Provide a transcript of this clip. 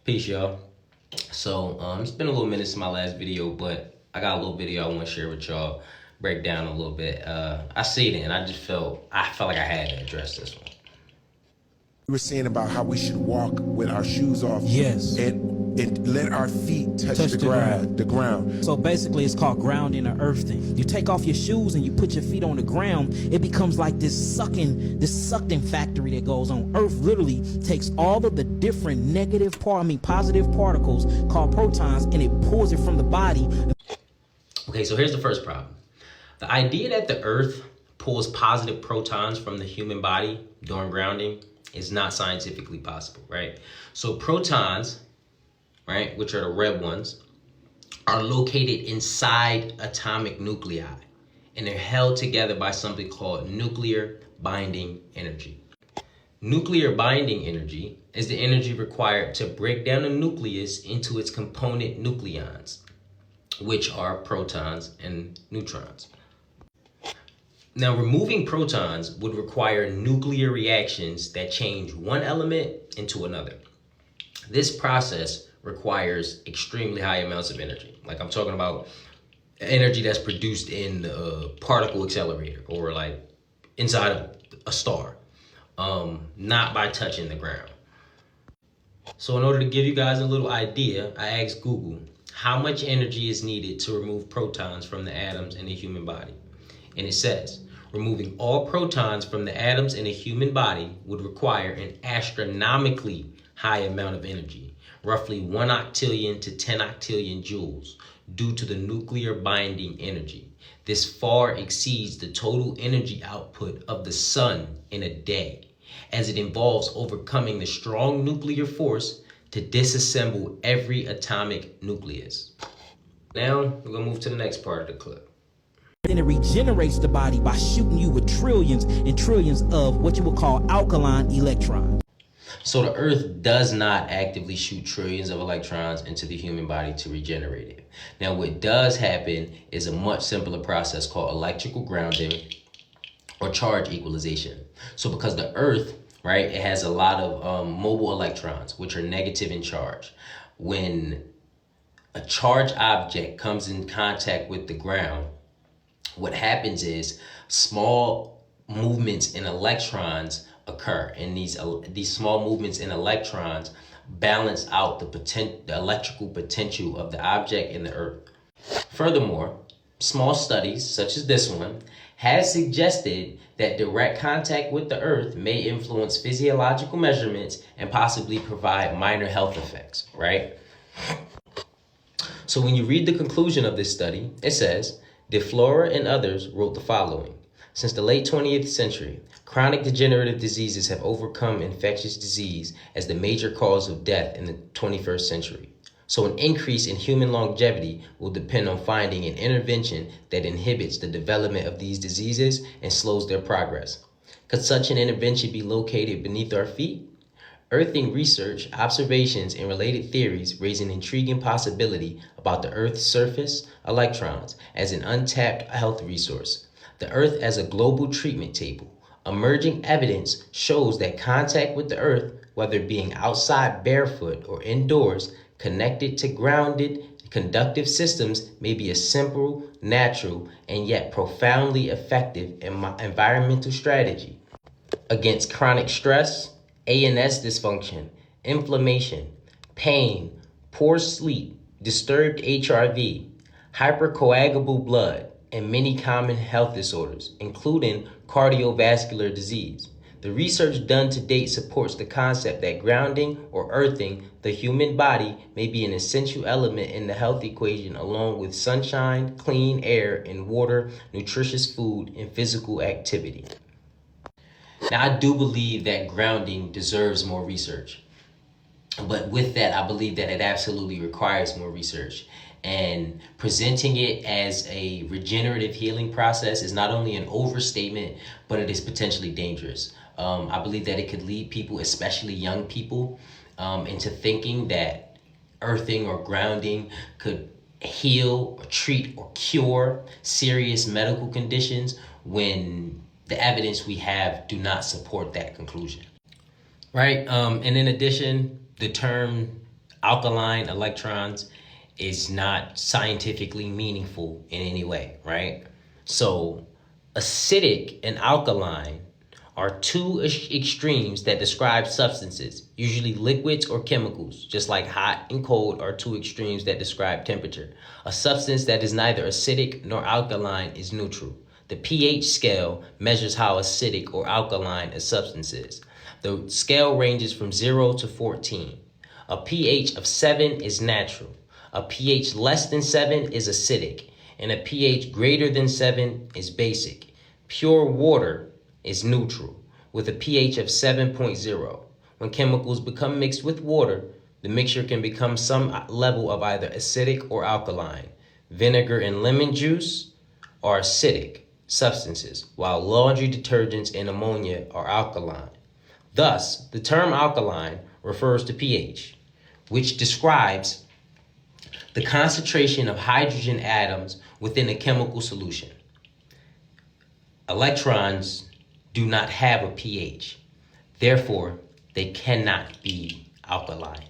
Peace, y'all. So it's been a little minute since my last video, but I got a little video I want to share with y'all, break down a little bit. I see it and I felt like I had to address this one. You were saying about how we should walk with our shoes off. Yes. And let our feet touch the ground. So basically it's called grounding or earthing. You take off your shoes and you put your feet on the ground, it becomes like this sucking factory that goes on. Earth literally takes all of the different positive particles called protons, and it pulls it from the body. Okay, so here's the first problem. The idea that the earth pulls positive protons from the human body during grounding is not scientifically possible, right? So protons, right, which are the red ones, are located inside atomic nuclei, and they're held together by something called nuclear binding energy. Nuclear binding energy is the energy required to break down a nucleus into its component nucleons, which are protons and neutrons. Now, removing protons would require nuclear reactions that change one element into another. This process requires extremely high amounts of energy. Like, I'm talking about energy that's produced in the particle accelerator or like inside of a star, not by touching the ground. So in order to give you guys a little idea, I asked Google how much energy is needed to remove protons from the atoms in the human body. And it says, removing all protons from the atoms in a human body would require an astronomically high amount of energy, roughly 1 octillion to 10 octillion joules, due to the nuclear binding energy. This far exceeds the total energy output of the sun in a day, as it involves overcoming the strong nuclear force to disassemble every atomic nucleus. Now, we're gonna move to the next part of the clip. Then it regenerates the body by shooting you with trillions and trillions of what you would call alkaline electrons. So the earth does not actively shoot trillions of electrons into the human body to regenerate it. Now, what does happen is a much simpler process called electrical grounding or charge equalization. So because the earth, right, it has a lot of mobile electrons, which are negative in charge. When a charged object comes in contact with the ground, what happens is small movements in electrons occur, and these small movements in electrons balance out the electrical potential of the object in the earth. Furthermore, small studies such as this one has suggested that direct contact with the earth may influence physiological measurements and possibly provide minor health effects, right? So when you read the conclusion of this study, it says, DeFlora and others wrote the following. Since the late 20th century, chronic degenerative diseases have overcome infectious disease as the major cause of death in the 21st century. So an increase in human longevity will depend on finding an intervention that inhibits the development of these diseases and slows their progress. Could such an intervention be located beneath our feet? Earthing research, observations, and related theories raise an intriguing possibility about the Earth's surface electrons as an untapped health resource. The Earth as a global treatment table. Emerging evidence shows that contact with the Earth, whether being outside barefoot or indoors, connected to grounded, conductive systems, may be a simple, natural, and yet profoundly effective environmental strategy against chronic stress, ANS dysfunction, inflammation, pain, poor sleep, disturbed HRV, hypercoagulable blood, and many common health disorders, including cardiovascular disease. The research done to date supports the concept that grounding or earthing the human body may be an essential element in the health equation, along with sunshine, clean air and water, nutritious food, and physical activity. Now, I do believe that grounding deserves more research. But with that, I believe that it absolutely requires more research. And presenting it as a regenerative healing process is not only an overstatement, but it is potentially dangerous. I believe that it could lead people, especially young people, into thinking that earthing or grounding could heal or treat or cure serious medical conditions when the evidence we have do not support that conclusion. Right? And in addition, the term alkaline electrons is not scientifically meaningful in any way, right? So acidic and alkaline are two extremes that describe substances, usually liquids or chemicals, just like hot and cold are two extremes that describe temperature. A substance that is neither acidic nor alkaline is neutral. The pH scale measures how acidic or alkaline a substance is. The scale ranges from 0 to 14. A pH of 7 is natural. A pH less than 7 is acidic, and a pH greater than 7 is basic. Pure water is neutral, with a pH of 7.0. When chemicals become mixed with water, the mixture can become some level of either acidic or alkaline. Vinegar and lemon juice are acidic substances, while laundry detergents and ammonia are alkaline. Thus, the term alkaline refers to pH, which describes the concentration of hydrogen atoms within a chemical solution. Electrons do not have a pH. Therefore, they cannot be alkaline.